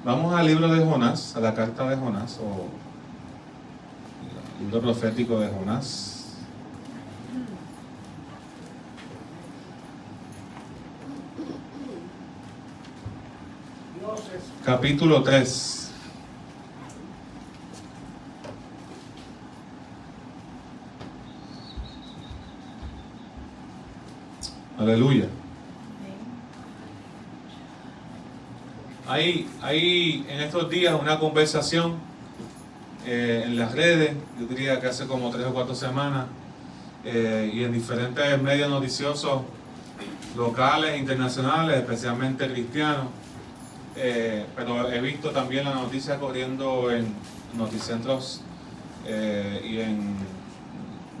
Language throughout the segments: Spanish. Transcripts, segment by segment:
Vamos al libro de Jonás, a la carta de Jonás, o libro profético de Jonás. Capítulo 3. Aleluya. Hay en estos días una conversación en las redes, yo diría que hace como 3 o 4 semanas, y en diferentes medios noticiosos locales, internacionales, especialmente cristianos, pero he visto también la noticia corriendo en noticentros y en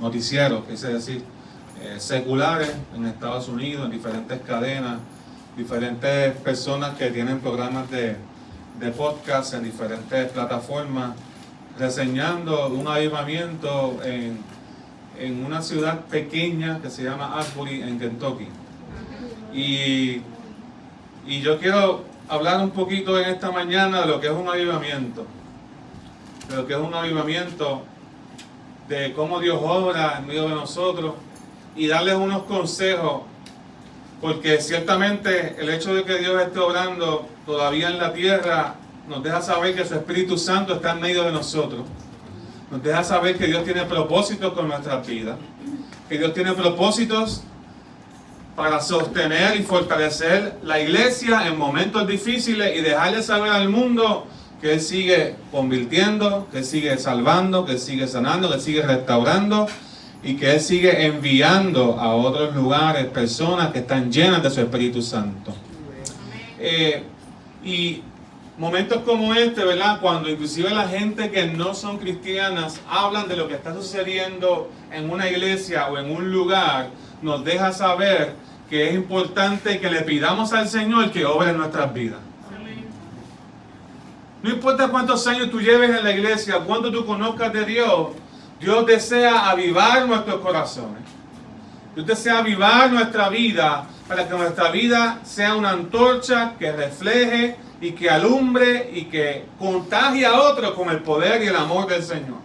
noticieros, quise decir, seculares en Estados Unidos, en diferentes cadenas, diferentes personas que tienen programas de podcast en diferentes plataformas, reseñando un avivamiento en una ciudad pequeña que se llama Asbury, en Kentucky. Y yo quiero hablar un poquito en esta mañana de lo que es un avivamiento, de lo que es un avivamiento, de cómo Dios obra en medio de nosotros y darles unos consejos, porque ciertamente el hecho de que Dios esté obrando todavía en la tierra nos deja saber que su Espíritu Santo está en medio de nosotros, nos deja saber que Dios tiene propósitos con nuestras vidas, que Dios tiene propósitos para sostener y fortalecer la iglesia en momentos difíciles y dejarle saber al mundo que Él sigue convirtiendo, que Él sigue salvando, que Él sigue sanando, que Él sigue restaurando y que Él sigue enviando a otros lugares personas que están llenas de su Espíritu Santo. Y momentos como este, ¿verdad? Cuando inclusive la gente que no son cristianas hablan de lo que está sucediendo en una iglesia o en un lugar, nos deja saber que es importante que le pidamos al Señor que obre en nuestras vidas. No importa cuántos años tú lleves en la iglesia, cuánto tú conozcas de Dios, Dios desea avivar nuestros corazones. Dios desea avivar nuestra vida para que nuestra vida sea una antorcha que refleje y que alumbre y que contagie a otros con el poder y el amor del Señor.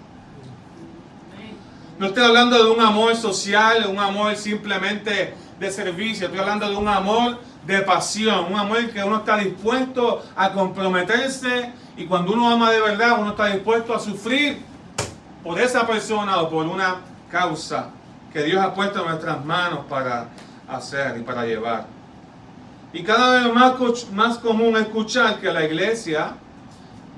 No estoy hablando de un amor social, un amor simplemente de servicio. Estoy hablando de un amor de pasión, un amor que uno está dispuesto a comprometerse, y cuando uno ama de verdad, uno está dispuesto a sufrir por esa persona o por una causa que Dios ha puesto en nuestras manos para hacer y para llevar. Y cada vez más común escuchar que la iglesia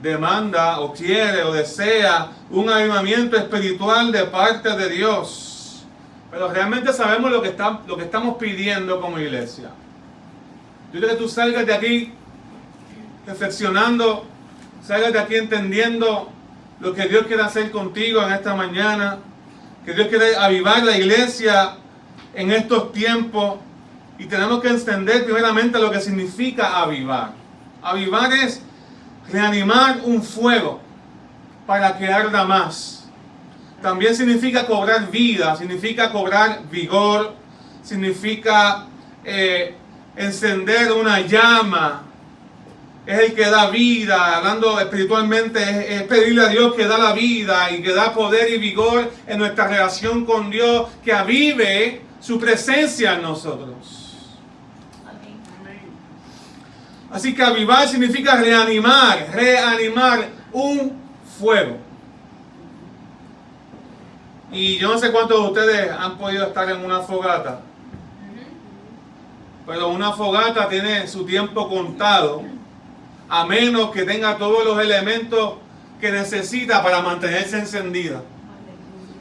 demanda o quiere o desea un avivamiento espiritual de parte de Dios. Pero realmente sabemos lo que estamos pidiendo como iglesia. Yo quiero que tú salgas de aquí reflexionando, salgas de aquí entendiendo lo que Dios quiere hacer contigo en esta mañana, que Dios quiere avivar la iglesia en estos tiempos, y tenemos que entender primeramente lo que significa avivar. Avivar es reanimar un fuego para que arda más. También significa cobrar vida, significa cobrar vigor, significa encender una llama. Es el que da vida, hablando espiritualmente, es pedirle a Dios que da la vida y que da poder y vigor en nuestra relación con Dios, que avive su presencia en nosotros. Así que avivar significa reanimar un fuego. Y yo no sé cuántos de ustedes han podido estar en una fogata, pero una fogata tiene su tiempo contado, a menos que tenga todos los elementos que necesita para mantenerse encendida.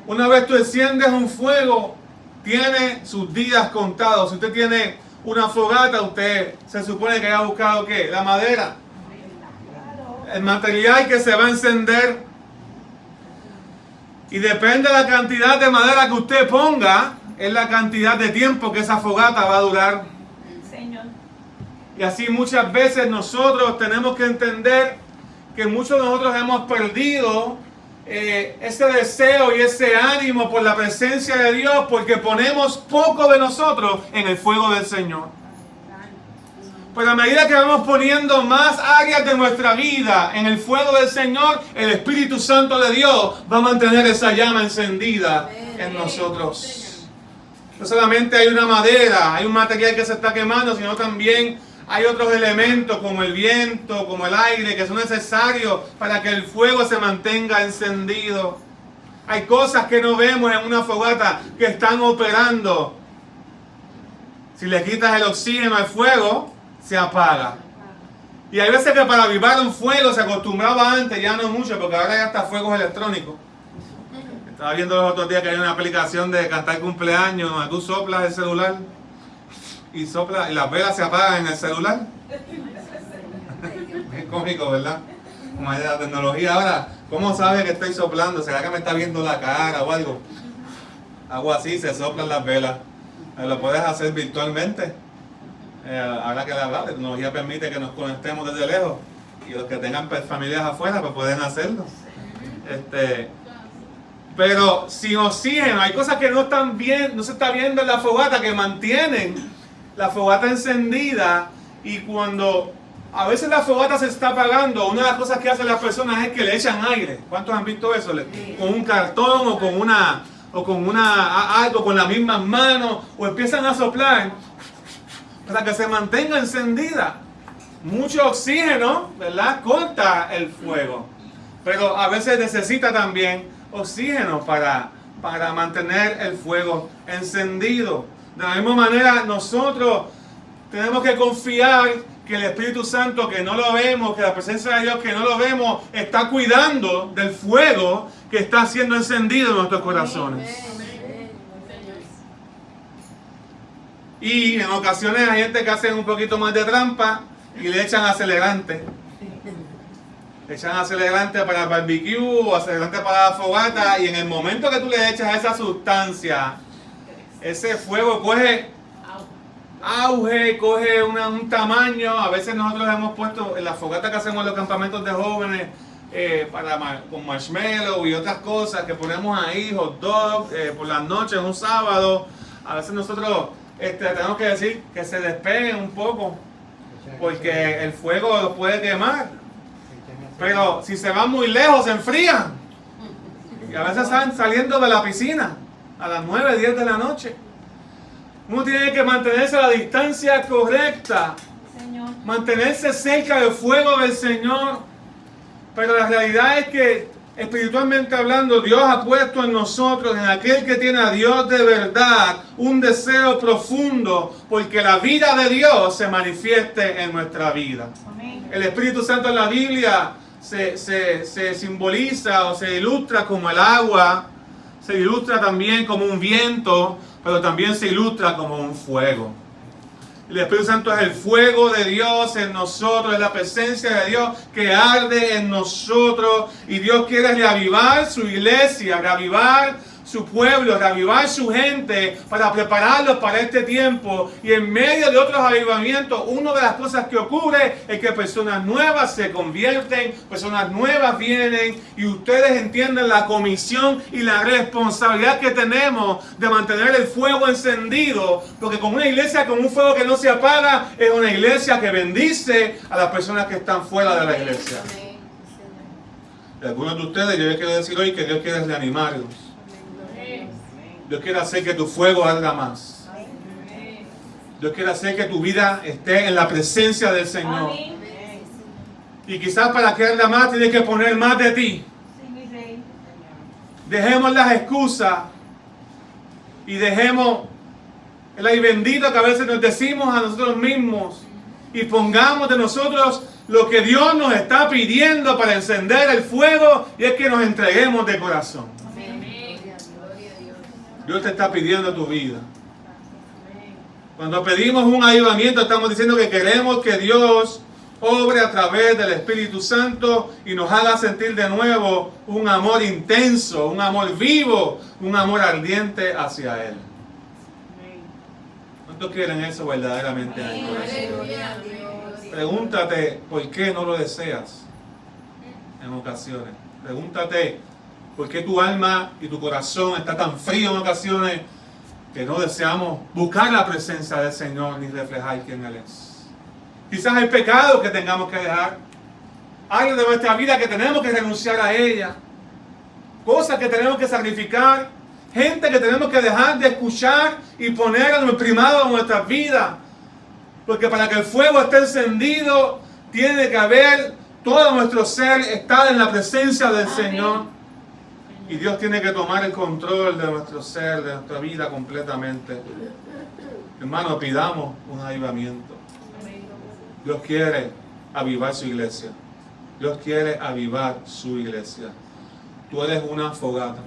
Una vez tú enciendes un fuego, tiene sus días contados. Si usted tiene una fogata, usted se supone que haya buscado ¿qué? La madera, el material que se va a encender. Y depende de la cantidad de madera que usted ponga, es la cantidad de tiempo que esa fogata va a durar. Y así muchas veces nosotros tenemos que entender que muchos de nosotros hemos perdido ese deseo y ese ánimo por la presencia de Dios, porque ponemos poco de nosotros en el fuego del Señor. Pero a medida que vamos poniendo más áreas de nuestra vida en el fuego del Señor, el Espíritu Santo de Dios va a mantener esa llama encendida en nosotros. No solamente hay una madera, hay un material que se está quemando, sino también hay otros elementos como el viento, como el aire, que son necesarios para que el fuego se mantenga encendido. Hay cosas que no vemos en una fogata que están operando. Si le quitas el oxígeno al fuego, se apaga. Y hay veces que para avivar un fuego se acostumbraba antes, ya no mucho, porque ahora ya está fuegos electrónicos. Estaba viendo los otros días que hay una aplicación de cantar cumpleaños, donde tú soplas el celular y las velas se apagan en el celular. Es cómico, ¿verdad? Como hay la tecnología ahora, ¿cómo sabe que estoy soplando? ¿Será que me está viendo la cara o algo? Algo así, se soplan las velas. Lo puedes hacer virtualmente. Ahora que la tecnología permite que nos conectemos desde lejos. Y los que tengan familias afuera, pues pueden hacerlo. Pero sin oxígeno, hay cosas que no están bien, no se está viendo en la fogata, que mantienen la fogata encendida. Y cuando a veces la fogata se está apagando, una de las cosas que hacen las personas es que le echan aire. ¿Cuántos han visto eso? Con un cartón o con algo con las mismas manos, o empiezan a soplar para que se mantenga encendida. Mucho oxígeno, ¿verdad? Corta el fuego, pero a veces necesita también oxígeno para mantener el fuego encendido. De la misma manera, nosotros tenemos que confiar que el Espíritu Santo, que no lo vemos, que la presencia de Dios, que no lo vemos, está cuidando del fuego que está siendo encendido en nuestros corazones. Y en ocasiones hay gente que hace un poquito más de trampa y le echan acelerante. Le echan acelerante para el barbecue o acelerante para la fogata, y en el momento que tú le echas esa sustancia, ese fuego coge auge, coge un tamaño. A veces nosotros hemos puesto en la fogata que hacemos en los campamentos de jóvenes, con marshmallow y otras cosas que ponemos ahí, hot dog, por las noches, un sábado. A veces nosotros tenemos que decir que se despeguen un poco, porque el fuego los puede quemar. Pero si se van muy lejos, se enfrían. Y a veces están saliendo de la piscina a las 9, 10 de la noche. Uno tiene que mantenerse a la distancia correcta, mantenerse cerca del fuego del Señor. Pero la realidad es que, espiritualmente hablando, Dios ha puesto en nosotros, en aquel que tiene a Dios de verdad, un deseo profundo porque la vida de Dios se manifieste en nuestra vida. Amén. El Espíritu Santo en la Biblia se simboliza o se ilustra como el agua, se ilustra también como un viento, pero también se ilustra como un fuego. El Espíritu Santo es el fuego de Dios en nosotros, es la presencia de Dios que arde en nosotros, y Dios quiere reavivar su iglesia, reavivar su pueblo, reavivar su gente para prepararlos para este tiempo. Y en medio de otros avivamientos, una de las cosas que ocurre es que personas nuevas se convierten, personas nuevas vienen, y ustedes entienden la comisión y la responsabilidad que tenemos de mantener el fuego encendido, porque con una iglesia con un fuego que no se apaga es una iglesia que bendice a las personas que están fuera de la iglesia. Y algunos de ustedes, yo les quiero decir hoy que Dios quiere reanimarlos. Dios quiere hacer que tu fuego arda más. Dios quiere hacer que tu vida esté en la presencia del Señor. Y quizás para que arda más tienes que poner más de ti. Dejemos las excusas y dejemos el ay bendito que a veces nos decimos a nosotros mismos, y pongamos de nosotros lo que Dios nos está pidiendo para encender el fuego, y es que nos entreguemos de corazón. Dios te está pidiendo tu vida. Cuando pedimos un avivamiento, estamos diciendo que queremos que Dios obre a través del Espíritu Santo y nos haga sentir de nuevo un amor intenso, un amor vivo, un amor ardiente hacia Él. ¿Cuántos quieren eso verdaderamente en el corazón? Pregúntate por qué no lo deseas en ocasiones. Pregúntate por qué tu alma y tu corazón está tan frío en ocasiones que no deseamos buscar la presencia del Señor ni reflejar quién Él es. Quizás hay pecados que tengamos que dejar. Áreas de nuestra vida que tenemos que renunciar a ella. Cosas que tenemos que sacrificar. Gente que tenemos que dejar de escuchar y poner en el primado de nuestras vidas. Porque para que el fuego esté encendido, tiene que haber todo nuestro ser estar en la presencia del Señor. Y Dios tiene que tomar el control de nuestro ser, de nuestra vida completamente. Hermano, pidamos un avivamiento. Dios quiere avivar su iglesia. Dios quiere avivar su iglesia. Tú eres una fogata.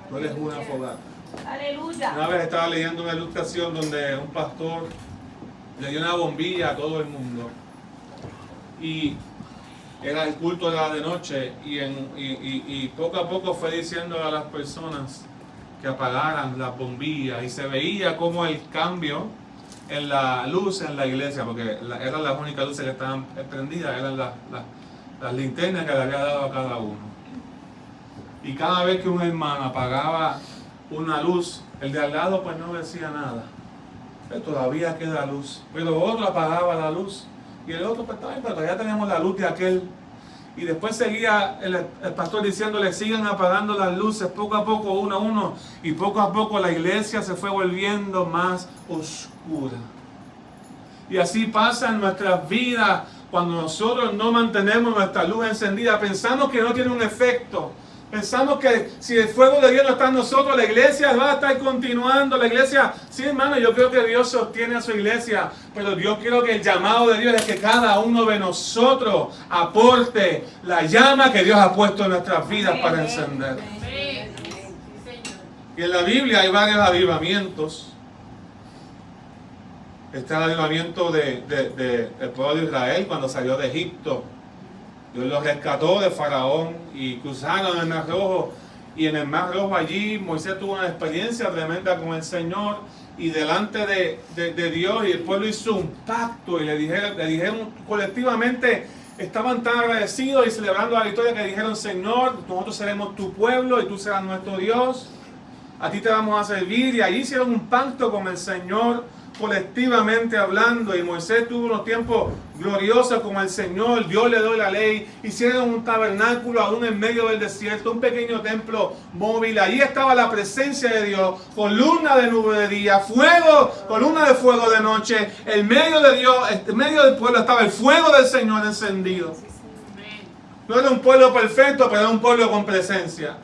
Tú eres una fogata. Aleluya. Una vez estaba leyendo una ilustración donde un pastor le dio una bombilla a todo el mundo. Y era el culto de noche. Y poco a poco fue diciendo a las personas que apagaran las bombillas. Y se veía como el cambio en la luz en la iglesia, porque eran las únicas luces que estaban prendidas, eran las linternas que le había dado a cada uno. Y cada vez que un hermano apagaba una luz, el de al lado pues no decía nada. Pero todavía queda luz. Pero otro apagaba la luz. Y el otro pues pero todavía tenemos la luz de aquel. Y después seguía el pastor diciéndole, sigan apagando las luces poco a poco, uno a uno. Y poco a poco la iglesia se fue volviendo más oscura. Y así pasa en nuestras vidas cuando nosotros no mantenemos nuestra luz encendida. Pensamos que no tiene un efecto. Pensamos que si el fuego de Dios no está en nosotros, la iglesia va a estar continuando. La iglesia, sí hermano, yo creo que Dios sostiene a su iglesia, pero yo creo que el llamado de Dios es que cada uno de nosotros aporte la llama que Dios ha puesto en nuestras vidas para encender. Y en la Biblia hay varios avivamientos. Está el avivamiento del pueblo de Israel cuando salió de Egipto. Dios los rescató de Faraón y cruzaron el Mar Rojo. Y en el Mar Rojo allí Moisés tuvo una experiencia tremenda con el Señor. Y delante de Dios y el pueblo hizo un pacto. Y le dijeron colectivamente, estaban tan agradecidos y celebrando la victoria que dijeron, Señor, nosotros seremos tu pueblo y tú serás nuestro Dios. A ti te vamos a servir. Y allí hicieron un pacto con el Señor, colectivamente hablando, y Moisés tuvo unos tiempos gloriosos con el Señor. Dios le dio la ley, hicieron un tabernáculo aún en medio del desierto, un pequeño templo móvil. Allí estaba la presencia de Dios, columna de nube de día, fuego, columna de fuego de noche. En medio de Dios, en medio del pueblo estaba el fuego del Señor encendido. No era un pueblo perfecto, pero era un pueblo con presencia.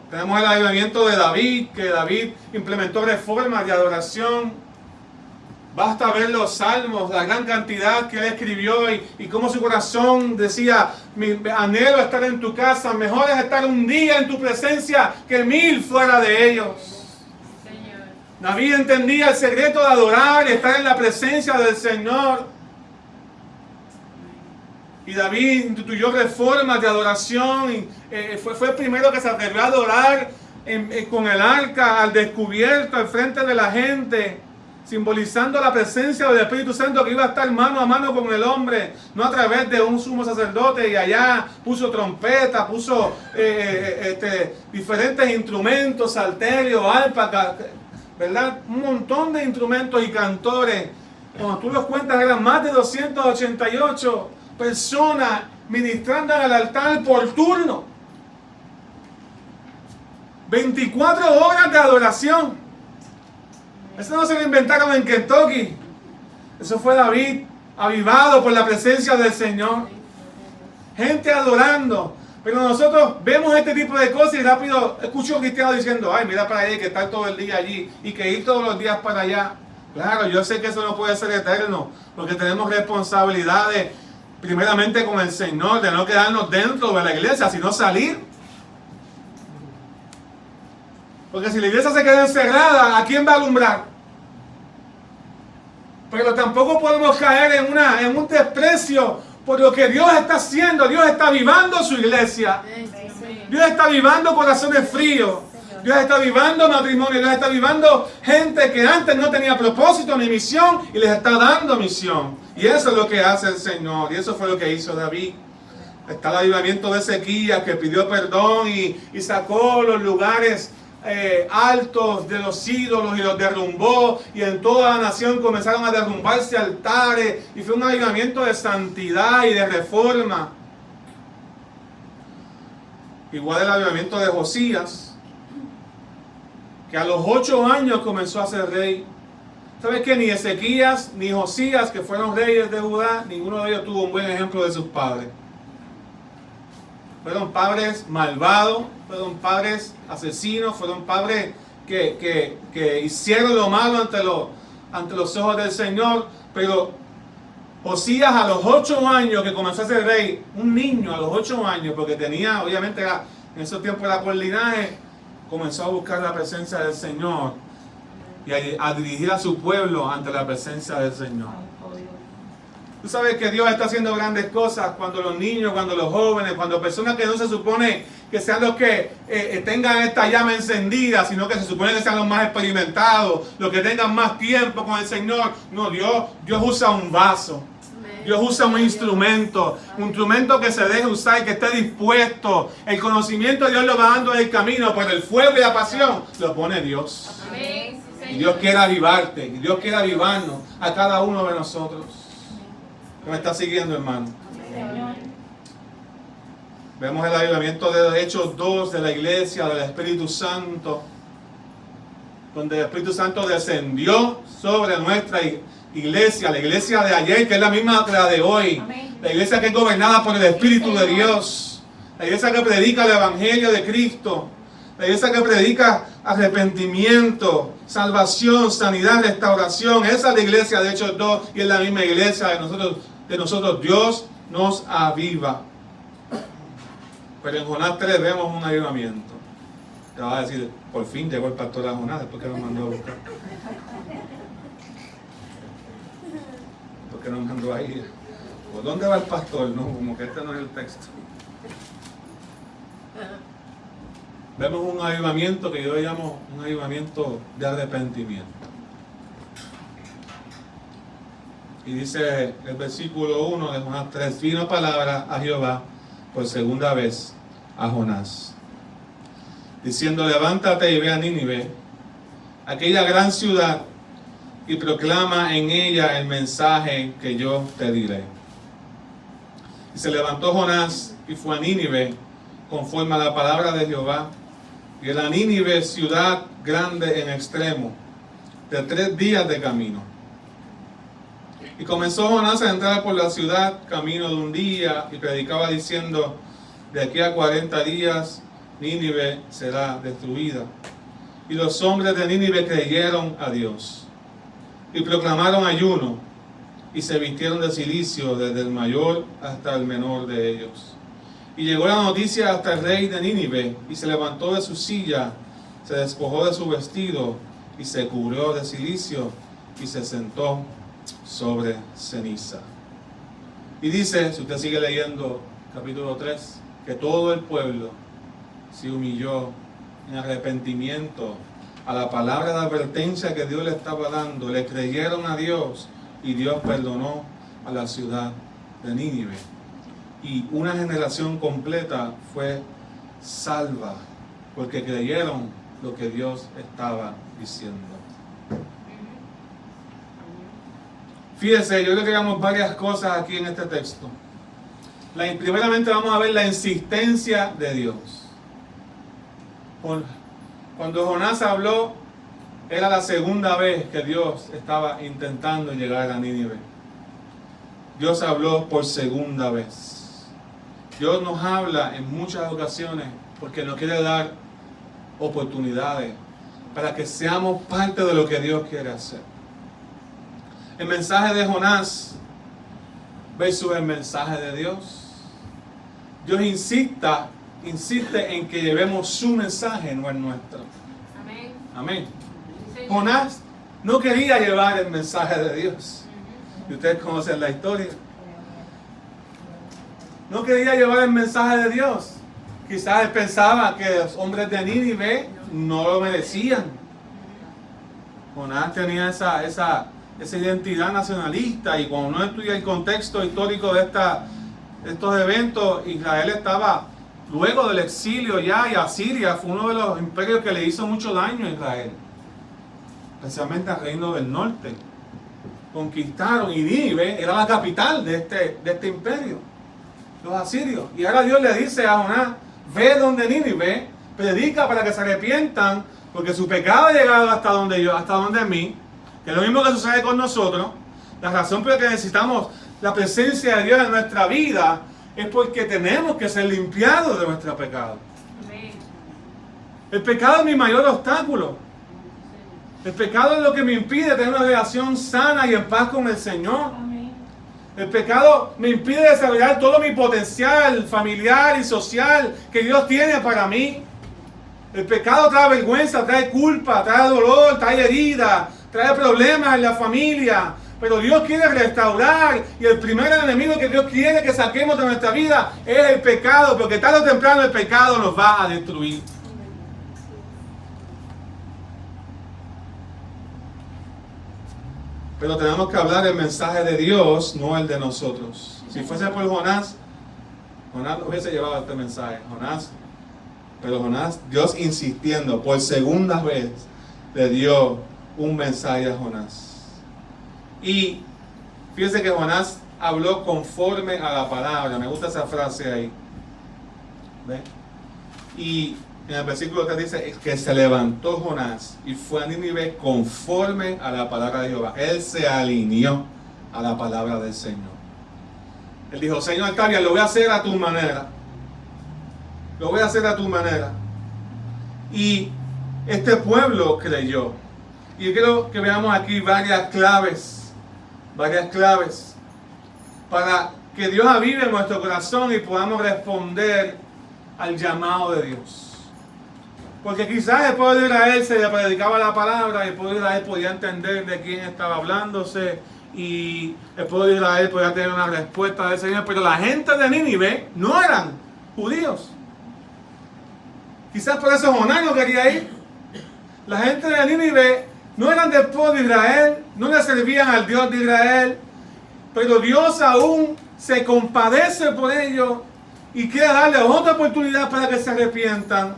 Tenemos el avivamiento de David, que David implementó reformas de adoración. Basta ver los salmos, la gran cantidad que él escribió y cómo su corazón decía, mi anhelo estar en tu casa, mejor es estar un día en tu presencia que 1000 fuera de ellos. Señor. David entendía el secreto de adorar y estar en la presencia del Señor. Y David instituyó reformas de adoración. Y, fue el primero que se atrevió a adorar con el arca al descubierto, al frente de la gente, simbolizando la presencia del Espíritu Santo que iba a estar mano a mano con el hombre, no a través de un sumo sacerdote. Y allá puso trompeta, puso diferentes instrumentos, salterio, arpa, ¿verdad? Un montón de instrumentos y cantores. Cuando tú los cuentas eran más de 288 personas ministrando en el altar por turno. 24 horas de adoración. Eso no se lo inventaron en Kentucky. Eso fue David, avivado por la presencia del Señor. Gente adorando. Pero nosotros vemos este tipo de cosas y rápido escucho a un cristiano diciendo, ay, mira para allá, que estar todo el día allí y que ir todos los días para allá. Claro, yo sé que eso no puede ser eterno, porque tenemos responsabilidades primeramente con el Señor, de no quedarnos dentro de la iglesia, sino salir. Porque si la iglesia se queda encerrada, ¿a quién va a alumbrar? Pero tampoco podemos caer en un desprecio por lo que Dios está haciendo. Dios está avivando su iglesia. Dios está avivando corazones fríos. Dios está avivando matrimonio. Dios está avivando gente que antes no tenía propósito ni misión y les está dando misión. Y eso es lo que hace el Señor. Y eso fue lo que hizo David. Está el avivamiento de Ezequías, que pidió perdón y sacó los lugares altos de los ídolos y los derrumbó, y en toda la nación comenzaron a derrumbarse altares, y fue un avivamiento de santidad y de reforma. Igual el avivamiento de Josías, que a los 8 años comenzó a ser rey. ¿Sabes que ni Ezequías ni Josías, que fueron reyes de Judá, ninguno de ellos tuvo un buen ejemplo de sus padres? Fueron padres malvados, fueron padres asesinos, fueron padres que hicieron lo malo ante los ojos del Señor. Pero Josías, a los 8 años que comenzó a ser rey, un niño a los 8 años, porque tenía, obviamente en esos tiempos era por linaje, comenzó a buscar la presencia del Señor y a dirigir a su pueblo ante la presencia del Señor. Tú sabes que Dios está haciendo grandes cosas cuando los niños, cuando los jóvenes, cuando personas que no se supone que sean los que tengan esta llama encendida, sino que se supone que sean los más experimentados, los que tengan más tiempo con el Señor. No, Dios usa un vaso. Dios usa un instrumento que se deje usar y que esté dispuesto. El conocimiento Dios lo va dando en el camino, pero el fuego y la pasión lo pone Dios. Amén. Y Dios quiere avivarte, y Dios quiere avivarnos a cada uno de nosotros. ¿Me está siguiendo, hermano? Vemos el avivamiento de Hechos 2 de la iglesia, del Espíritu Santo, donde el Espíritu Santo descendió sobre nuestra iglesia, la iglesia de ayer, que es la misma que la de hoy. Amén. La iglesia que es gobernada por el Espíritu de Dios, la iglesia que predica el Evangelio de Cristo, la iglesia que predica arrepentimiento, salvación, sanidad, restauración. Esa es la iglesia de Hechos 2 y es la misma iglesia de nosotros. Dios nos aviva. Pero en Jonás 3 vemos un avivamiento. Te vas a decir, por fin llegó el pastor a Jonás después que nos mandó a buscar. Porque nos mandó a ir. ¿Por dónde va el pastor? No, como que este no es el texto. Vemos un avivamiento que yo llamo un avivamiento de arrepentimiento. Y dice el versículo 1 de Jonás 3, vino palabra a Jehová por segunda vez a Jonás, diciendo, levántate y ve a Nínive, aquella gran ciudad, y proclama en ella el mensaje que yo te diré. Y se levantó Jonás y fue a Nínive, conforme a la palabra de Jehová. Y era Nínive ciudad grande en extremo, de 3 días de camino. Y comenzó Jonás a entrar por la ciudad, camino de un día, y predicaba diciendo, de aquí a 40 días Nínive será destruida. Y los hombres de Nínive creyeron a Dios, y proclamaron ayuno, y se vistieron de cilicio, desde el mayor hasta el menor de ellos. Y llegó la noticia hasta el rey de Nínive, y se levantó de su silla, se despojó de su vestido, y se cubrió de cilicio, y se sentó sobre ceniza. Y dice, si usted sigue leyendo capítulo 3, que todo el pueblo se humilló en arrepentimiento a la palabra de advertencia que Dios le estaba dando, le creyeron a Dios y Dios perdonó a la ciudad de Nínive. Y una generación completa fue salva porque creyeron lo que Dios estaba diciendo. Fíjense, yo creo que veamos varias cosas aquí en este texto. Primeramente vamos a ver la insistencia de Dios. Cuando Jonás habló, era la segunda vez que Dios estaba intentando llegar a Nínive. Dios habló por segunda vez. Dios nos habla en muchas ocasiones porque nos quiere dar oportunidades para que seamos parte de lo que Dios quiere hacer. El mensaje de Jonás versus el mensaje de Dios. Dios insiste en que llevemos su mensaje, no el nuestro. Amén. Amén. Sí, Jonás no quería llevar el mensaje de Dios. Y ustedes conocen la historia. No quería llevar el mensaje de Dios. Quizás él pensaba que los hombres de Nínive no lo merecían. Jonás tenía esa identidad nacionalista, y cuando uno estudia el contexto histórico de estos eventos, Israel estaba luego del exilio ya, y Asiria fue uno de los imperios que le hizo mucho daño a Israel, especialmente al reino del norte. Conquistaron, y Nínive era la capital de este imperio, los asirios. Y ahora Dios le dice a Jonás: ve donde Nínive, predica para que se arrepientan, porque su pecado ha llegado hasta donde mí, que es lo mismo que sucede con nosotros. La razón por la que necesitamos la presencia de Dios en nuestra vida es porque tenemos que ser limpiados de nuestro pecado. El pecado es mi mayor obstáculo. El pecado es lo que me impide tener una relación sana y en paz con el Señor. El pecado me impide desarrollar todo mi potencial familiar y social que Dios tiene para mí. El pecado trae vergüenza, trae culpa, trae dolor, trae herida, trae problemas en la familia. Pero Dios quiere restaurar, y el primer enemigo que Dios quiere que saquemos de nuestra vida es el pecado, porque tarde o temprano el pecado nos va a destruir. Pero tenemos que hablar el mensaje de Dios, no el de nosotros. Si fuese por Jonás hubiese llevado este mensaje. Pero Jonás, Dios insistiendo por segunda vez, le dio un mensaje a Jonás. Y fíjense que Jonás habló conforme a la palabra. Me gusta esa frase ahí. ¿Ve? Y en el versículo 3 dice que se levantó Jonás y fue a Nínive conforme a la palabra de Jehová. Él se alineó a la palabra del Señor. Él dijo: Señor Octavia, lo voy a hacer a tu manera. Lo voy a hacer a tu manera. Y este pueblo creyó. Y yo quiero que veamos aquí varias claves para que Dios avive en nuestro corazón y podamos responder al llamado de Dios. Porque quizás el pueblo de Israel se le predicaba la palabra, y el pueblo de Israel podía entender de quién estaba hablándose, y el pueblo de Israel podía tener una respuesta del Señor, pero la gente de Nínive no eran judíos. Quizás por eso Jonás no quería ir. La gente de Nínive no eran del pueblo de Israel, no le servían al Dios de Israel, pero Dios aún se compadece por ellos y quiere darle otra oportunidad para que se arrepientan.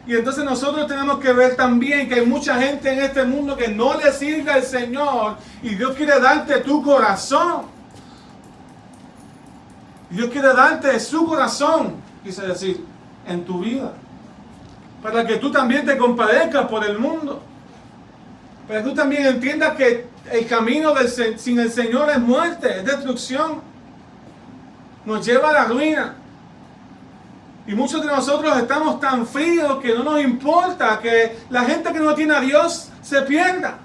Y entonces nosotros tenemos que ver también que hay mucha gente en este mundo que no le sirve al Señor, y Dios quiere darte tu corazón. Dios quiere darte su corazón, quise decir, en tu vida, para que tú también te compadezcas por el mundo. Para que tú también entiendas que el camino sin el Señor es muerte, es destrucción. Nos lleva a la ruina. Y muchos de nosotros estamos tan fríos que no nos importa que la gente que no tiene a Dios se pierda.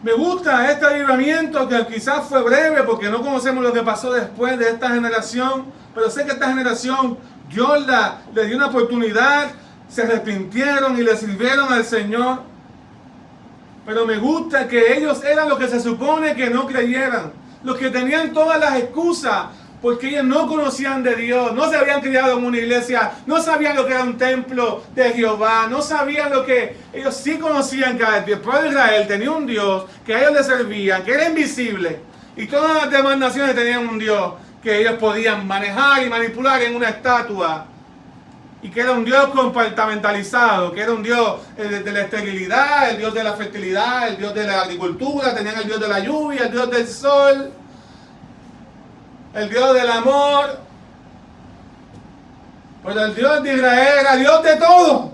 Me gusta este avivamiento, que quizás fue breve porque no conocemos lo que pasó después de esta generación. Pero sé que esta generación Dios le dio una oportunidad, se arrepintieron y le sirvieron al Señor. Pero me gusta que ellos eran los que se supone que no creyeran, los que tenían todas las excusas, porque ellos no conocían de Dios, no se habían criado en una iglesia, no sabían lo que era un templo de Jehová, no sabían lo que ellos sí conocían, que el pueblo de Israel tenía un Dios que a ellos les servían, que era invisible, y todas las demás naciones tenían un Dios que ellos podían manejar y manipular en una estatua, y que era un Dios compartimentalizado, que era un Dios de la esterilidad, el Dios de la fertilidad, el Dios de la agricultura, tenían el Dios de la lluvia, el Dios del sol, el Dios del amor. Pero el Dios de Israel era Dios de todo.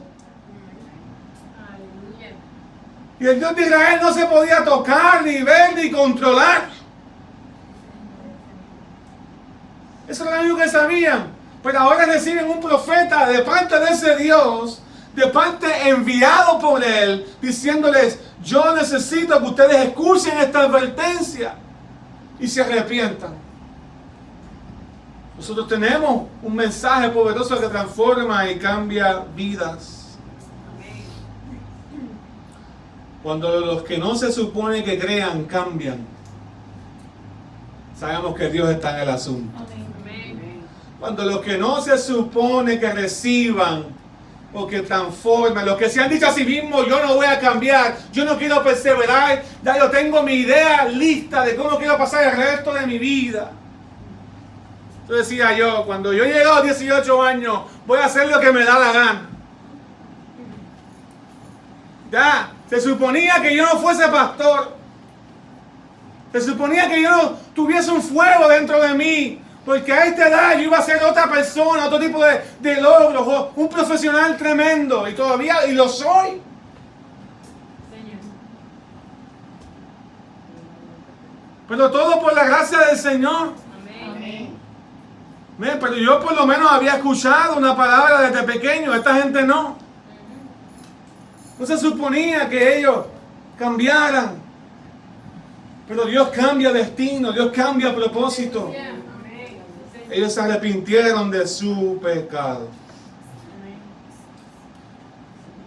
Y el Dios de Israel no se podía tocar, ni ver, ni controlar. Eso era lo único que sabían. Pero ahora reciben un profeta de parte de ese Dios, de parte enviado por él, diciéndoles: yo necesito que ustedes escuchen esta advertencia y se arrepientan. Nosotros tenemos un mensaje poderoso que transforma y cambia vidas. Cuando los que no se supone que crean cambian, sabemos que Dios está en el asunto. Cuando los que no se supone que reciban o que transformen, los que se han dicho a sí mismos: yo no voy a cambiar, yo no quiero perseverar, ya yo tengo mi idea lista de cómo quiero pasar el resto de mi vida. Entonces decía yo, cuando yo llegue a los 18 años, voy a hacer lo que me da la gana. Ya, se suponía que yo no fuese pastor. Se suponía que yo no tuviese un fuego dentro de mí. Porque a esta edad yo iba a ser otra persona, otro tipo de logros, un profesional tremendo. Y todavía, y lo soy. Pero todo por la gracia del Señor. Amén. Pero yo por lo menos había escuchado una palabra desde pequeño, esta gente no. No se suponía que ellos cambiaran. Pero Dios cambia destino, Dios cambia propósito. Ellos se arrepintieron de su pecado.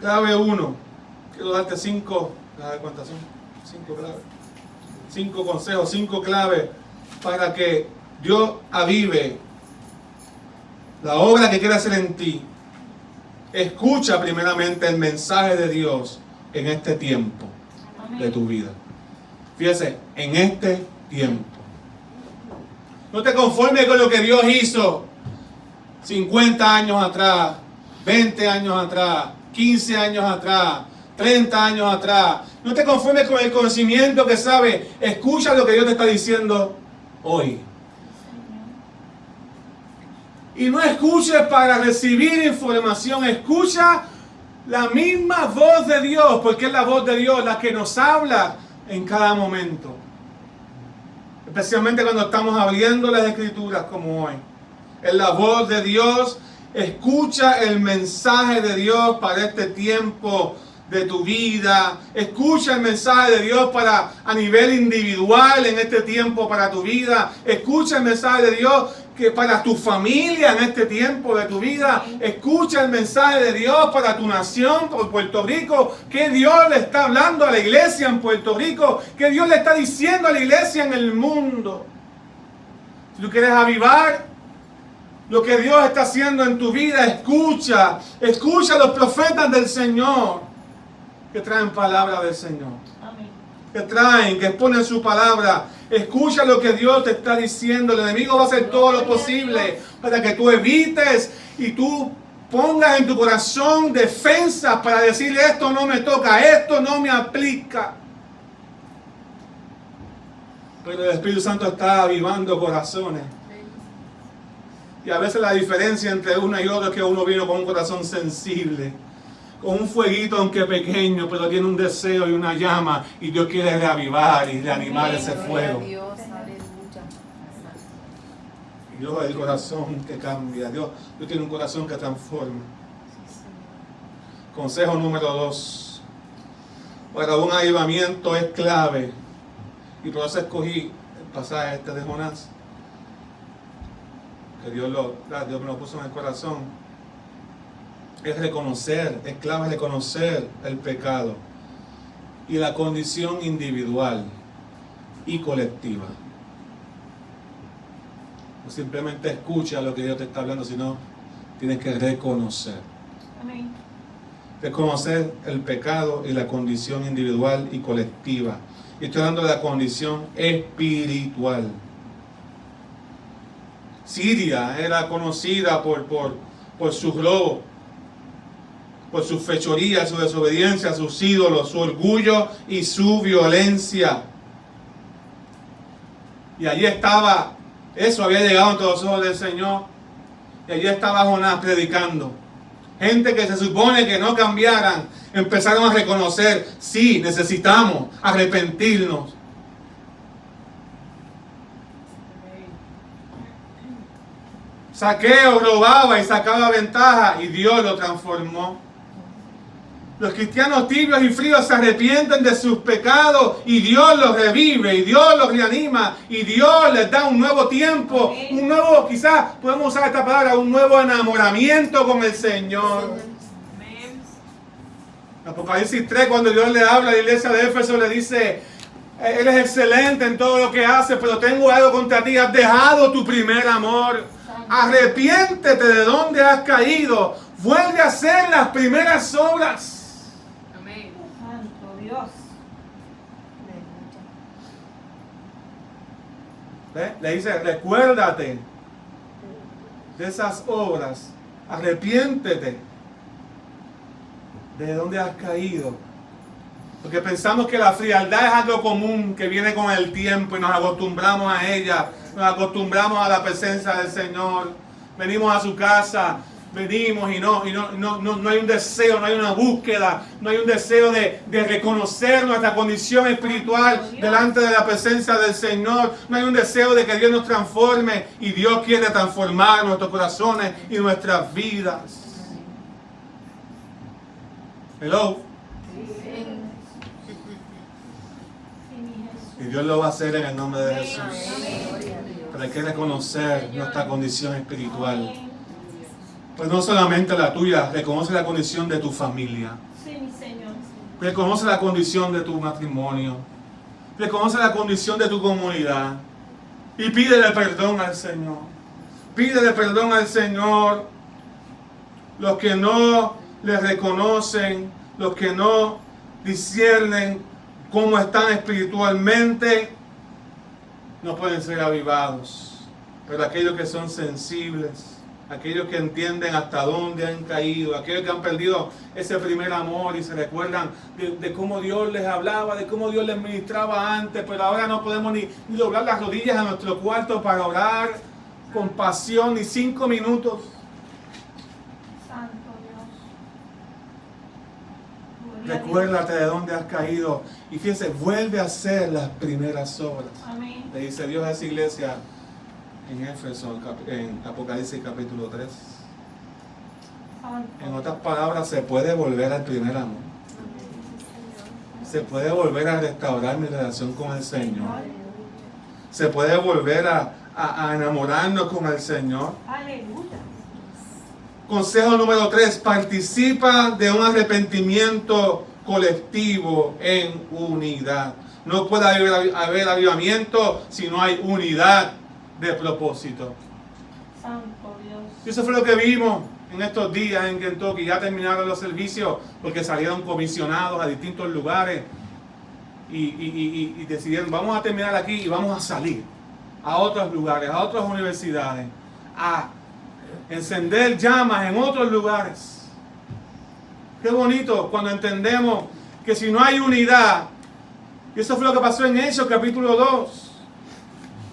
Clave 1. Quiero darte 5. ¿Cuántas son? 5 claves. 5 consejos, 5 claves para que Dios avive la obra que quiere hacer en ti. Escucha primeramente el mensaje de Dios en este tiempo de tu vida. Fíjese, en este tiempo. No te conformes con lo que Dios hizo 50 años atrás, 20 años atrás, 15 años atrás, 30 años atrás. No te conformes con el conocimiento que sabe. Escucha lo que Dios te está diciendo hoy. Y no escuches para recibir información. Escucha la misma voz de Dios, porque es la voz de Dios la que nos habla en cada momento. Especialmente cuando estamos abriendo las Escrituras como hoy. Es la voz de Dios. Escucha el mensaje de Dios para este tiempo de tu vida. Escucha el mensaje de Dios para a nivel individual en este tiempo para tu vida. Escucha el mensaje de Dios que para tu familia en este tiempo de tu vida. Escucha el mensaje de Dios para tu nación, por Puerto Rico. Que Dios le está hablando a la iglesia en Puerto Rico. Que Dios le está diciendo a la iglesia en el mundo. Si tú quieres avivar lo que Dios está haciendo en tu vida, escucha. Escucha a los profetas del Señor que traen palabra del Señor. Amén. Que traen, que exponen su palabra. Escucha lo que Dios te está diciendo. El enemigo va a hacer todo lo posible para que tú evites y tú pongas en tu corazón defensas para decir: esto no me toca, esto no me aplica. Pero el Espíritu Santo está avivando corazones. Y a veces la diferencia entre una y otra es que uno vino con un corazón sensible, con un fueguito aunque pequeño, pero tiene un deseo y una llama, y Dios quiere reavivar y reanimar ese fuego. Dios, aleluya. Dios es el corazón que cambia. Dios tiene un corazón que transforma. Consejo número 2. Para un avivamiento es clave, y por eso escogí el pasaje este de Jonás, que Dios me lo puso en el corazón. Es reconocer, es clave reconocer el pecado y la condición individual y colectiva. No simplemente escucha lo que Dios te está hablando, sino tienes que reconocer. Amén. Reconocer el pecado y la condición individual y colectiva. Y estoy hablando de la condición espiritual. Siria era conocida por sus robos, por sus fechorías, su desobediencia, sus ídolos, su orgullo y su violencia. Y allí estaba, eso había llegado ante los ojos del Señor. Y allí estaba Jonás predicando. Gente que se supone que no cambiaran, empezaron a reconocer: sí, necesitamos arrepentirnos. Saqueo robaba y sacaba ventaja, y Dios lo transformó. Los cristianos tibios y fríos se arrepienten de sus pecados y Dios los revive, y Dios los reanima, y Dios les da un nuevo tiempo, un nuevo, quizás podemos usar esta palabra, un nuevo enamoramiento con el Señor. Apocalipsis 3, cuando Dios le habla a la iglesia de Éfeso, le dice: Él es excelente en todo lo que hace, pero tengo algo contra ti, has dejado tu primer amor. Arrepiéntete de donde has caído, vuelve a hacer las primeras obras. Amén. Santo Dios. ¿Ve? Le dice: recuérdate de esas obras. Arrepiéntete de dónde has caído. Porque pensamos que la frialdad es algo común que viene con el tiempo y nos acostumbramos a ella, nos acostumbramos a la presencia del Señor. Venimos a su casa, venimos y no hay un deseo, no hay una búsqueda, no hay un deseo de reconocer nuestra condición espiritual delante de la presencia del Señor. No hay un deseo de que Dios nos transforme, y Dios quiere transformar nuestros corazones y nuestras vidas. Hello. Y Dios lo va a hacer en el nombre de Jesús. Pero hay que reconocer nuestra condición espiritual. Pues no solamente la tuya, reconoce la condición de tu familia. Reconoce la condición de tu matrimonio. Reconoce la condición de tu comunidad. Y pídele perdón al Señor. Pídele perdón al Señor. Los que no le reconocen, los que no disciernen cómo están espiritualmente, no pueden ser avivados. Pero aquellos que son sensibles, aquellos que entienden hasta dónde han caído, aquellos que han perdido ese primer amor y se recuerdan de cómo Dios les hablaba, de cómo Dios les ministraba antes, pero ahora no podemos ni doblar las rodillas a nuestro cuarto para orar con pasión, ni 5 minutos. Santo Dios. Recuérdate de dónde has caído y fíjese, vuelve a hacer las primeras obras. Amén. Le dice Dios a esa iglesia en Éfeso, en Apocalipsis capítulo 3. En otras palabras, se puede volver al primer amor. Se puede volver a restaurar mi relación con el Señor. Se puede volver a enamorarnos con el Señor. Aleluya. Consejo número 3, participa de un arrepentimiento colectivo en unidad. No puede haber avivamiento si no hay unidad de propósito. Santo Dios. Y eso fue lo que vimos en estos días en Kentucky. Ya terminaron los servicios porque salieron comisionados a distintos lugares y decidieron, vamos a terminar aquí y vamos a salir a otros lugares, a otras universidades, a encender llamas en otros lugares. Qué bonito cuando entendemos que si no hay unidad, y eso fue lo que pasó en Hechos capítulo 2.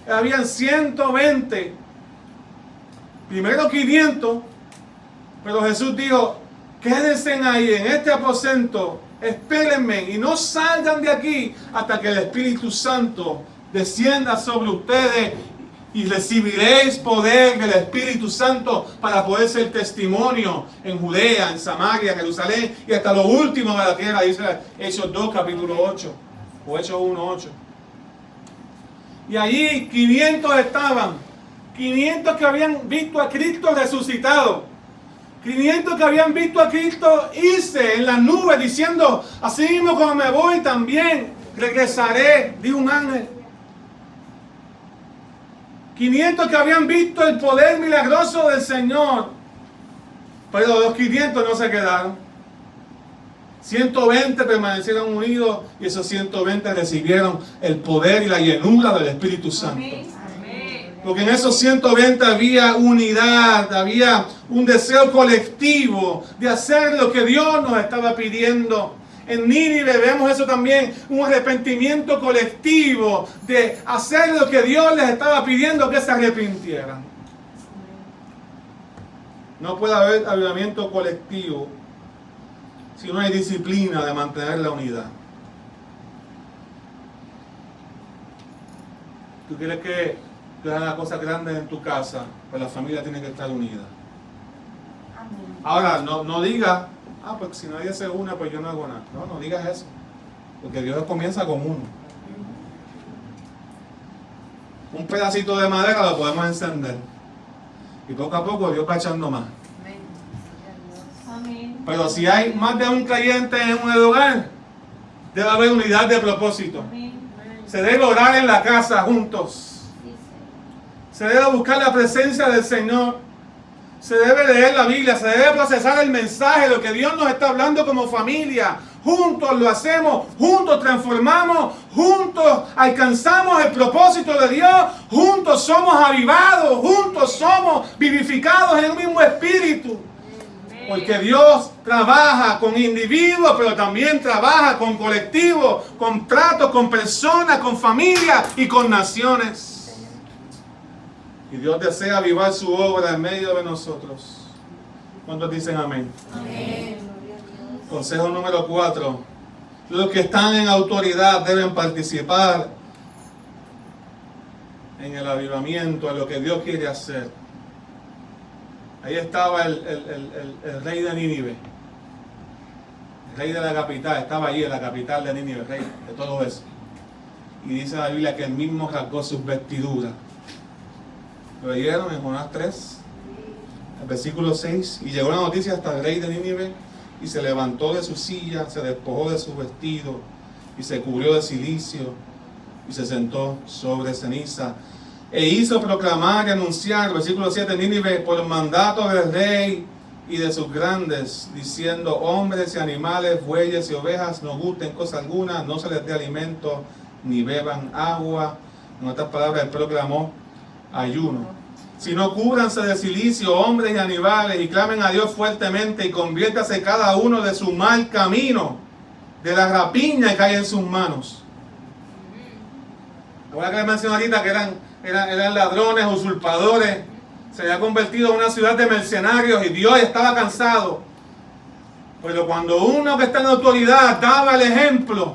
Habían 120, primero 500, pero Jesús dijo, quédense ahí en este aposento, espérenme y no salgan de aquí hasta que el Espíritu Santo descienda sobre ustedes y recibiréis poder del Espíritu Santo para poder ser testimonio en Judea, en Samaria, en Jerusalén y hasta lo último de la tierra, dice Hechos 2 capítulo 8 o Hechos 1 8. Y allí 500 estaban, 500 que habían visto a Cristo resucitado, 500 que habían visto a Cristo irse en las nubes diciendo, así mismo como me voy también regresaré, dijo un ángel. 500 que habían visto el poder milagroso del Señor, pero los 500 no se quedaron. 120 permanecieron unidos y esos 120 recibieron el poder y la llenura del Espíritu Santo. Porque en esos 120 había unidad, había un deseo colectivo de hacer lo que Dios nos estaba pidiendo. En Nínive vemos eso también, un arrepentimiento colectivo de hacer lo que Dios les estaba pidiendo, que se arrepintieran. No puede haber avivamiento colectivo si no hay disciplina de mantener la unidad. ¿Tú quieres que hagan cosas grandes en tu casa? Pues la familia tiene que estar unida. Ahora, no digas, pues si nadie se une, pues yo no hago nada. No digas eso. Porque Dios comienza con uno. Un pedacito de madera lo podemos encender. Y poco a poco Dios va echando más. Pero si hay más de un creyente en un hogar, debe haber unidad de propósito. Se debe orar en la casa juntos. Se debe buscar la presencia del Señor. Se debe leer la Biblia. Se debe procesar el mensaje, lo que Dios nos está hablando como familia, juntos lo hacemos, juntos transformamos, juntos alcanzamos el propósito de Dios, juntos somos avivados, juntos somos vivificados en el mismo espíritu. Porque Dios trabaja con individuos, pero también trabaja con colectivos, con tratos, con personas, con familias y con naciones. Y Dios desea avivar su obra en medio de nosotros. ¿Cuántos dicen amén? Amén. Consejo número 4. Los que están en autoridad deben participar en el avivamiento, en lo que Dios quiere hacer. Ahí estaba el rey de Nínive, el rey de la capital, estaba allí en la capital de Nínive, el rey de todo eso. Y dice la Biblia que él mismo rasgó sus vestiduras. ¿Lo leyeron en Jonás 3? El versículo 6. Y llegó la noticia hasta el rey de Nínive, y se levantó de su silla, se despojó de su vestido, y se cubrió de cilicio, y se sentó sobre ceniza. E hizo proclamar y anunciar, versículo 7, Nínive, por mandato del rey y de sus grandes, diciendo: hombres y animales, bueyes y ovejas, no gusten cosa alguna, no se les dé alimento, ni beban agua. En otras palabras, él proclamó ayuno. Sino cúbranse de cilicio, hombres y animales, y clamen a Dios fuertemente, y conviértase cada uno de su mal camino, de la rapiña que hay en sus manos. Ahora que les mencioné ahorita que eran ladrones, usurpadores, se había convertido en una ciudad de mercenarios y Dios estaba cansado. Pero cuando uno que está en autoridad daba el ejemplo,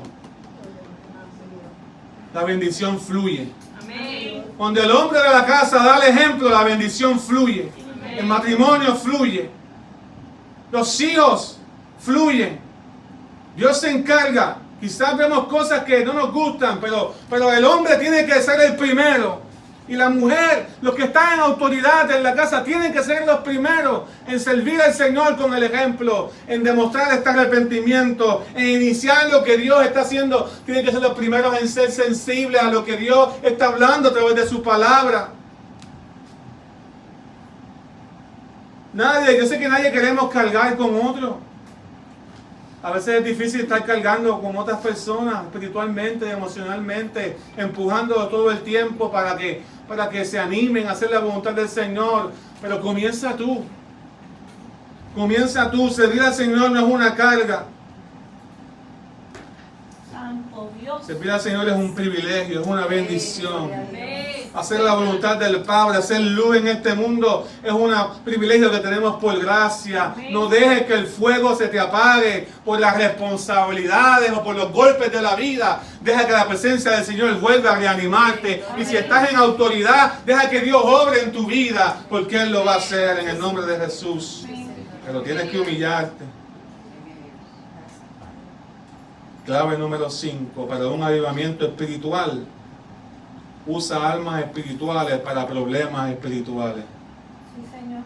la bendición fluye. Amén. Cuando el hombre de la casa da el ejemplo, la bendición fluye. Amén. El matrimonio fluye. Los hijos fluyen. Dios se encarga. Quizás vemos cosas que no nos gustan, pero el hombre tiene que ser el primero. Y la mujer, los que están en autoridad en la casa, tienen que ser los primeros en servir al Señor con el ejemplo, en demostrar este arrepentimiento, en iniciar lo que Dios está haciendo. Tienen que ser los primeros en ser sensibles a lo que Dios está hablando a través de su palabra. Yo sé que nadie queremos cargar con otro. A veces es difícil estar cargando con otras personas espiritualmente, emocionalmente, empujando todo el tiempo para que se animen a hacer la voluntad del Señor. Pero comienza tú. Comienza tú. Servir al Señor no es una carga. Santo Dios. Servir al Señor es un privilegio, es una bendición. Amén. Hacer la voluntad del Padre, hacer luz en este mundo es un privilegio que tenemos por gracia. No dejes que el fuego se te apague por las responsabilidades o por los golpes de la vida. Deja que la presencia del Señor vuelva a reanimarte. Y si estás en autoridad, deja que Dios obre en tu vida, porque Él lo va a hacer en el nombre de Jesús. Pero tienes que humillarte. Clave número 5, para un avivamiento espiritual. Usa almas espirituales para problemas espirituales. Sí, Señor.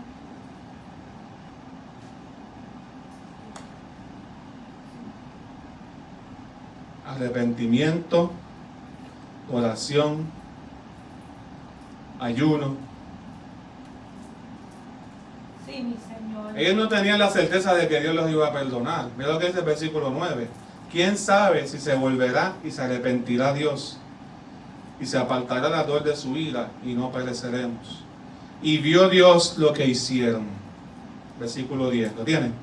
Arrepentimiento, oración, ayuno. Sí, mi Señor. Ellos no tenían la certeza de que Dios los iba a perdonar. Mira lo que dice el versículo 9. ¿Quién sabe si se volverá y se arrepentirá Dios? Y se apartará la dor de su ira y no pereceremos. Y vio Dios lo que hicieron. Versículo 10. ¿Lo tienen?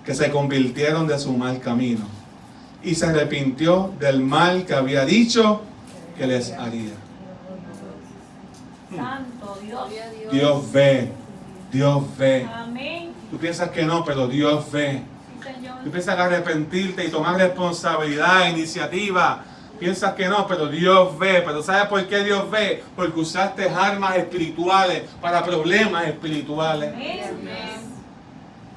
Que se convirtieron de su mal camino. Y se arrepintió del mal que había dicho que les haría. Santo Dios. Dios ve. Dios ve. Amén. Tú piensas que no, pero Dios ve. Sí, Señor. Tú piensas que arrepentirte y tomar responsabilidad, iniciativa. Piensas que no, pero Dios ve. Pero ¿sabes por qué Dios ve? Porque usaste armas espirituales para problemas espirituales. Amén.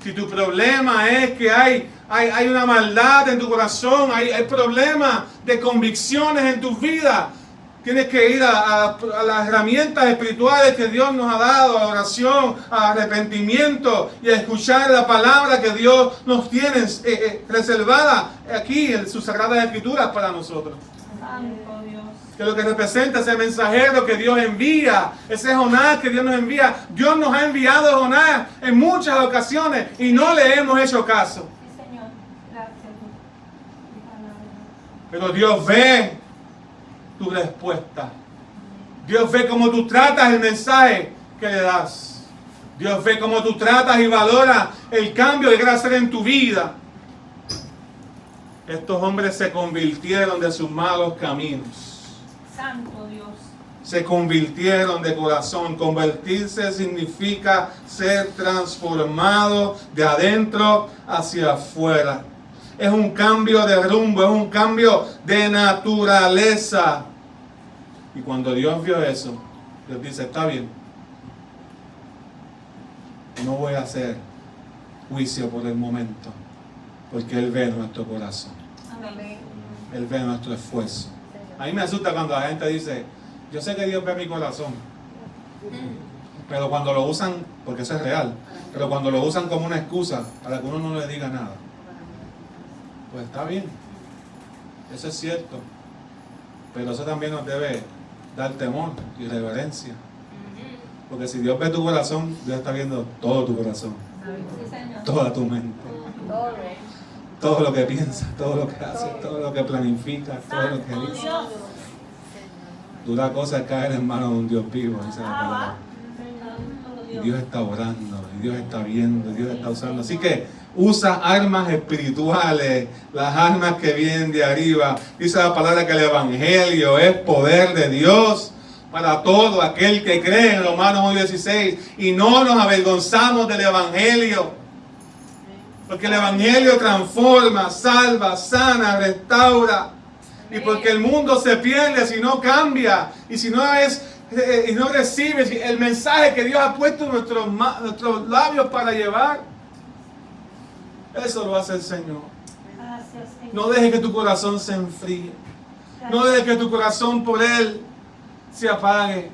Si tu problema es que hay una maldad en tu corazón, hay problemas de convicciones en tu vida, tienes que ir a las herramientas espirituales que Dios nos ha dado, a la oración, a arrepentimiento y a escuchar la palabra que Dios nos tiene reservada aquí en sus sagradas escrituras para nosotros. Santo Dios. Que lo que representa ese mensajero que Dios envía, ese Jonás que Dios nos envía. Dios nos ha enviado a Jonás en muchas ocasiones y no le hemos hecho caso. Sí, Señor. Gracias, Pero Dios ve tu respuesta. Dios ve cómo tú tratas el mensaje que le das. Dios ve cómo tú tratas y valoras el cambio que quieres hacer en tu vida. Estos hombres se convirtieron de sus malos caminos. Santo Dios. Se convirtieron de corazón. Convertirse significa ser transformado de adentro hacia afuera. Es un cambio de rumbo, es un cambio de naturaleza. Y cuando Dios vio eso, Dios dice, está bien, no voy a hacer juicio por el momento, porque Él ve nuestro corazón, Amén. Él ve nuestro esfuerzo. A mí me asusta cuando la gente dice, yo sé que Dios ve mi corazón, pero cuando lo usan, porque eso es real, pero cuando lo usan como una excusa para que uno no le diga nada, pues está bien, eso es cierto, pero eso también nos debe dar temor y reverencia, porque si Dios ve tu corazón, Dios está viendo todo tu corazón, Sí, Señor. toda tu mente, todo lo que piensas, todo lo que haces, todo lo que planificas, todo lo que Santo dices. Dios. Dura cosa es caer en manos de un Dios vivo, dice la palabra. Santo Y Dios. Dios está orando, y Dios está viendo, y Dios está usando. Así que usa armas espirituales, las armas que vienen de arriba. Dice la palabra que el Evangelio es poder de Dios para todo aquel que cree, en Romanos 1:16. Y no nos avergonzamos del Evangelio. Porque el Evangelio transforma, salva, sana, restaura. Y porque el mundo se pierde si no cambia. Y si no y no recibe el mensaje que Dios ha puesto en nuestros labios para llevar. Eso lo hace el Señor. Gracias, Señor. No dejes que tu corazón se enfríe. No dejes que tu corazón por Él se apague.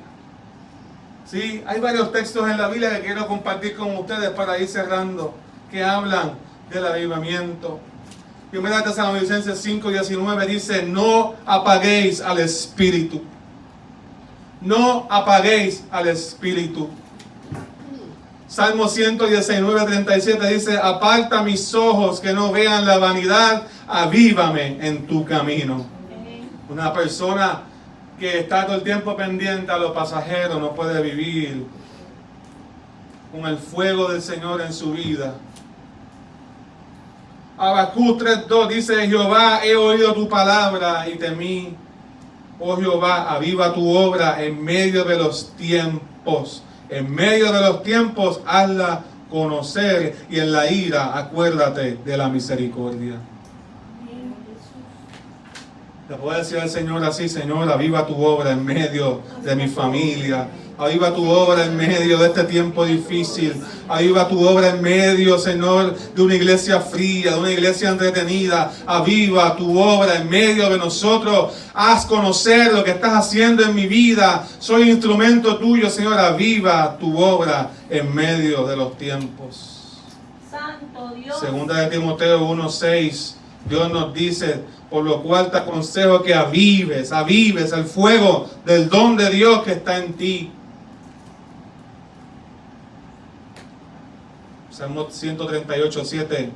Sí, hay varios textos en la Biblia que quiero compartir con ustedes para ir cerrando, que hablan del avivamiento. Primera Tesalonicenses 5:19 dice, no apaguéis al Espíritu. No apaguéis al Espíritu. Salmo 119:37 dice, aparta mis ojos que no vean la vanidad, avívame en tu camino. Amén. Una persona que está todo el tiempo pendiente a lo pasajero no puede vivir con el fuego del Señor en su vida. Habacuc 3:2 dice, Jehová, he oído tu palabra y temí. Oh Jehová, aviva tu obra en medio de los tiempos. En medio de los tiempos, hazla conocer, y en la ira, acuérdate de la misericordia. Amén, Jesús. Te puedo decir al Señor así, Señor, aviva tu obra en medio de mi familia. Aviva tu obra en medio de este tiempo difícil. Aviva tu obra en medio, Señor, de una iglesia fría, de una iglesia entretenida. Aviva tu obra en medio de nosotros. Haz conocer lo que estás haciendo en mi vida. Soy instrumento tuyo, Señor. Aviva tu obra en medio de los tiempos. Santo Dios. Segunda de Timoteo 1:6, Dios nos dice, por lo cual te aconsejo que avives el fuego del don de Dios que está en ti. Salmo 138:7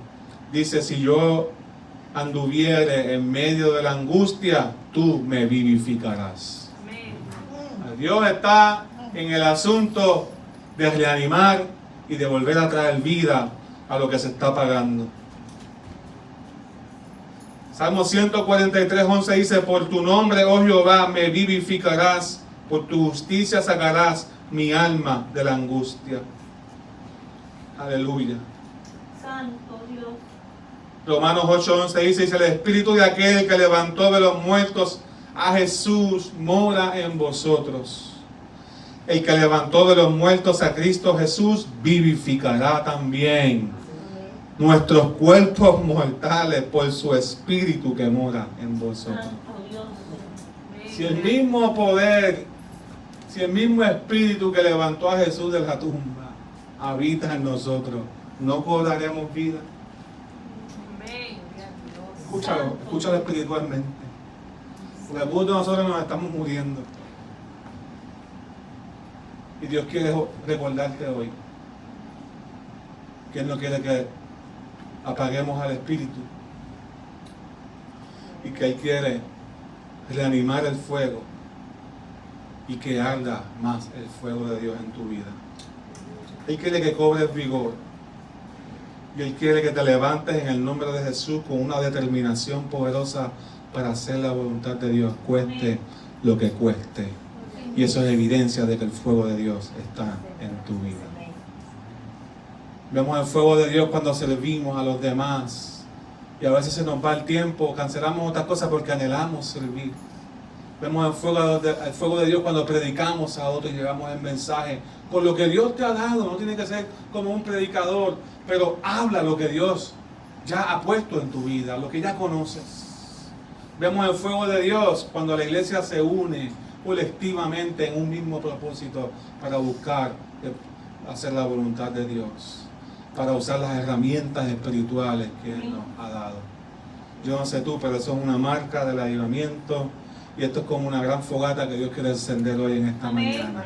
dice, si yo anduviere en medio de la angustia, tú me vivificarás. Amén. Dios está en el asunto de reanimar y de volver a traer vida a lo que se está apagando. Salmo 143:11 dice, por tu nombre, oh Jehová, me vivificarás, por tu justicia sacarás mi alma de la angustia. Aleluya. Santo Dios. Romanos 8:11 dice, el espíritu de aquel que levantó de los muertos a Jesús mora en vosotros. El que levantó de los muertos a Cristo Jesús vivificará también nuestros cuerpos mortales por su espíritu que mora en vosotros. Santo Dios. Si el mismo poder, si el mismo espíritu que levantó a Jesús de la tumba habita en nosotros, ¿no cobraremos vida? Escúchalo espiritualmente. Porque algunos de nosotros nos estamos muriendo. Y Dios quiere recordarte hoy que Él no quiere que apaguemos al Espíritu. y que Él quiere reanimar el fuego y que arda más el fuego de Dios en tu vida. Él quiere que cobres vigor y Él quiere que te levantes en el nombre de Jesús con una determinación poderosa para hacer la voluntad de Dios, cueste lo que cueste. Y eso es evidencia de que el fuego de Dios está en tu vida. Vemos el fuego de Dios cuando servimos a los demás. Y a veces se nos va el tiempo, cancelamos otras cosas porque anhelamos servir. Vemos el fuego de Dios cuando predicamos a otros y llevamos el mensaje. Con lo que Dios te ha dado, no tiene que ser como un predicador, pero habla lo que Dios ya ha puesto en tu vida, lo que ya conoces. Vemos el fuego de Dios cuando la iglesia se une colectivamente en un mismo propósito para buscar hacer la voluntad de Dios, para usar las herramientas espirituales que Él nos ha dado. Yo no sé tú, pero eso es una marca del avivamiento y esto es como una gran fogata que Dios quiere encender hoy en esta mañana.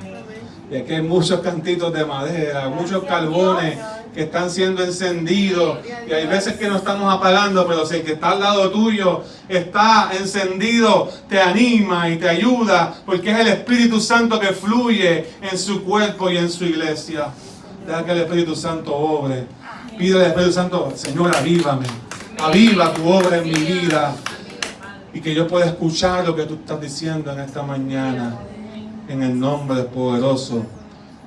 Y aquí hay muchos cantitos de madera, muchos carbones que están siendo encendidos y hay veces que no estamos apagando, pero si el que está al lado tuyo está encendido, te anima y te ayuda porque es el Espíritu Santo que fluye en su cuerpo y en su iglesia. Deja que el Espíritu Santo obre. Pide al Espíritu Santo: Señor, avívame, aviva tu obra en mi vida y que yo pueda escuchar lo que tú estás diciendo en esta mañana, en el nombre poderoso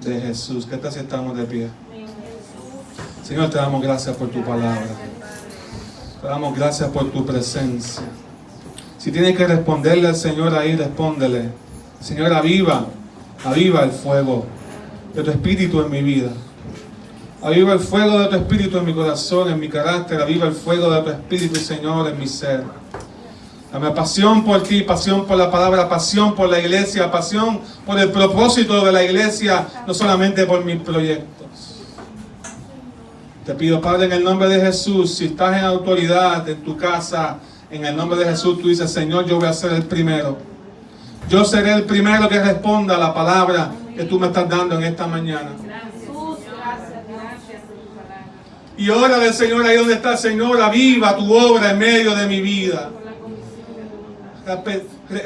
de Jesús. ¿Qué tal si estamos de pie? Señor, te damos gracias por tu palabra. Te damos gracias por tu presencia. Si tienes que responderle al Señor ahí, respóndele: Señor, aviva el fuego de tu espíritu en mi vida. Aviva el fuego de tu espíritu en mi corazón, en mi carácter. Aviva el fuego de tu espíritu, Señor, en mi ser. Dame pasión por ti, pasión por la palabra, pasión por la iglesia, pasión por el propósito de la iglesia, no solamente por mis proyectos. Te pido, Padre, en el nombre de Jesús, si estás en autoridad en tu casa, en el nombre de Jesús, tú dices: Señor, yo voy a ser el primero. Yo seré el primero que responda a la palabra que tú me estás dando en esta mañana. Y ora del Señor ahí donde está: Señor, aviva tu obra en medio de mi vida.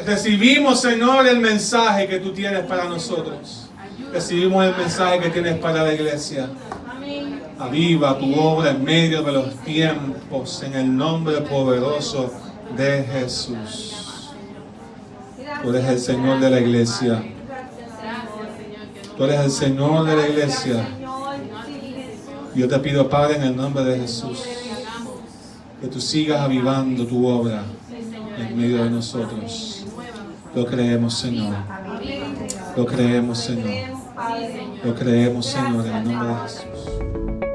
Recibimos, Señor, el mensaje que tú tienes para nosotros. Recibimos el mensaje que tienes para la iglesia. Aviva tu obra en medio de los tiempos, en el nombre poderoso de Jesús. Tú eres el Señor de la iglesia. Tú eres el Señor de la iglesia. Yo te pido, Padre, en el nombre de Jesús, que tú sigas avivando tu obra en medio de nosotros. Lo creemos, Señor. Lo creemos, Señor. Lo creemos, Señor, en el nombre de Jesús.